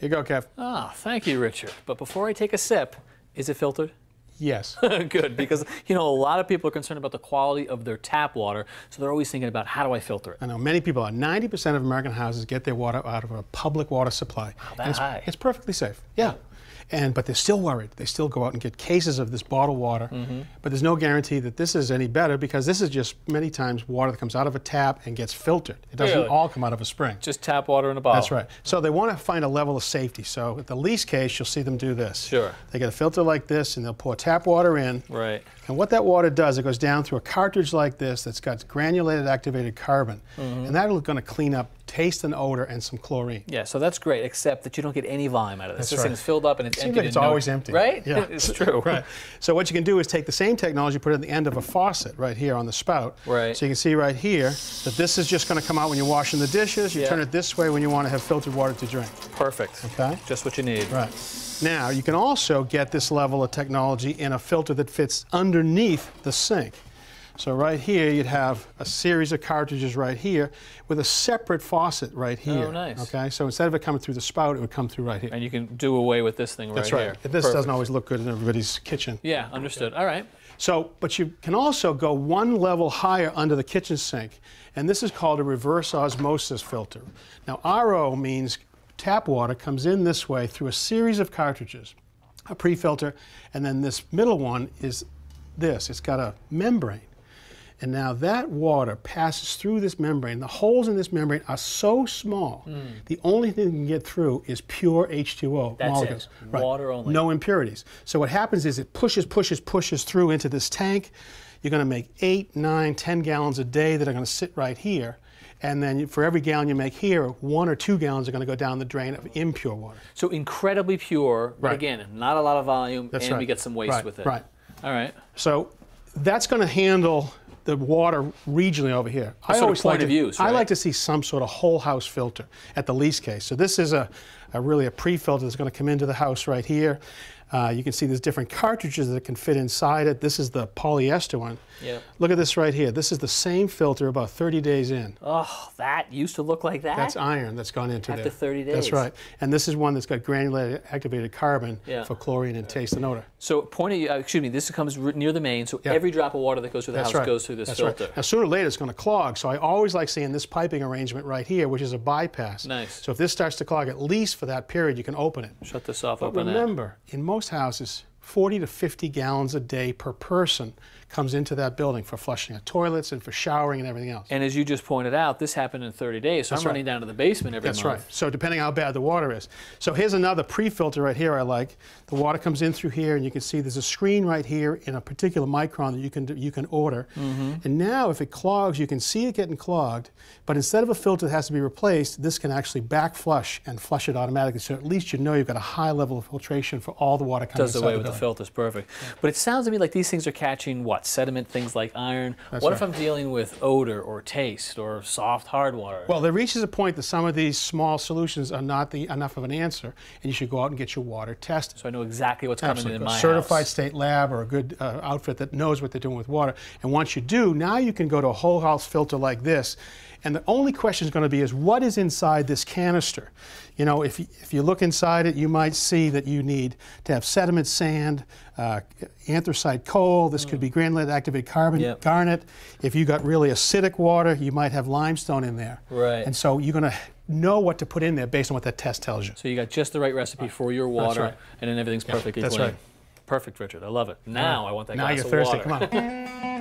you go, Kev. Ah, thank you, Richard. But before I take a sip, is it filtered? Yes. Good, because you know a lot of people are concerned about the quality of their tap water, so they're always thinking about how do I filter it. I know many people are. 90% of American houses get their water out of a public water supply. Wow, that high. It's perfectly safe. Yeah. But they're still worried. They still go out and get cases of this bottled water. But there's no guarantee that this is any better, because this is just many times water that comes out of a tap and gets filtered. It doesn't all come out of a spring. Just tap water in a bottle. That's right. So they want to find a level of safety. So at the least case, you'll see them do this. Sure. They get a filter like this, and they'll pour tap water in. Right. And what that water does, it goes down through a cartridge like this that's got granulated activated carbon. And that's going to clean up taste and odor and some chlorine. Yeah, so that's great, except that you don't get any volume out of this. That's This right. thing's filled up and it's empty. Like it's always empty. Right? Yeah. It's true. Right. So what you can do is take the same technology, put it at the end of a faucet right here on the spout. Right. So you can see right here that this is just going to come out when you're washing the dishes. You turn it this way when you want to have filtered water to drink. Perfect. Okay. Just what you need. Right. Now, you can also get this level of technology in a filter that fits underneath the sink. So right here, you'd have a series of cartridges right here with a separate faucet right here. Oh, nice. Okay, so instead of it coming through the spout, it would come through right here. And you can do away with this thing right here. That's right. This doesn't always look good in everybody's kitchen. Yeah, understood. All right. So, but you can also go one level higher under the kitchen sink, and this is called a reverse osmosis filter. Now, RO means tap water comes in this way through a series of cartridges, a pre-filter, and then this middle one is this. It's got a membrane. And now that water passes through this membrane. The holes in this membrane are so small, the only thing that can get through is pure H2O molecules. That's it. Water only. No impurities. So what happens is it pushes through into this tank. You're going to make 8, 9, 10 gallons a day that are going to sit right here. And then for every gallon you make here, 1 or 2 gallons are going to go down the drain of impure water. So incredibly pure, but again, not a lot of volume, That's and right. we get some waste with it. Right. All right. So that's going to handle the water regionally over here. I always like use, right? I like to see some sort of whole house filter at the least case. So this is really a pre-filter that's going to come into the house right here. You can see there's different cartridges that can fit inside it. This is the polyester one. Yep. Look at this right here. This is the same filter about 30 days in. Oh, that used to look like that? That's iron that's gone into there. After 30 days. That's right. And this is one that's got granulated activated carbon for chlorine and taste and odor. So this comes near the main, so every drop of water that goes through the house goes through this filter. Right. Now sooner or later it's going to clog, so I always like seeing this piping arrangement right here, which is a bypass. Nice. So if this starts to clog, at least for that period, you can open it. Shut this off, But open it. remember, in most houses, 40 to 50 gallons a day per person comes into that building for flushing of toilets and for showering and everything else. And as you just pointed out, this happened in 30 days, so I'm running down to the basement every month. That's right. So depending how bad the water is. So here's another pre-filter right here I like. The water comes in through here, and you can see there's a screen right here in a particular micron that you can order. And now if it clogs, you can see it getting clogged, but instead of a filter that has to be replaced, this can actually back flush and flush it automatically. So at least you know you've got a high level of filtration for all the water coming inside the building. Does away with the filters, perfect. But it sounds to me like these things are catching what? Sediment, things like iron. What if I'm dealing with odor or taste or soft, hard water? Well, there reaches a point that some of these small solutions are not enough of an answer, and you should go out and get your water tested. So I know exactly what's coming in my house. A certified state lab or a good outfit that knows what they're doing with water. And once you do, now you can go to a whole house filter like this. And the only question is going to be is what is inside this canister? You know, if you look inside it, you might see that you need to have sediment sand, anthracite coal. This could be granulated activated carbon, garnet. If you got really acidic water, you might have limestone in there. Right. And so you're going to know what to put in there based on what that test tells you. So you got just the right recipe for your water, and then everything's perfectly clean. That's right. Perfect, Richard. I love it. Now I want that glass of water. Now you're thirsty. Come on.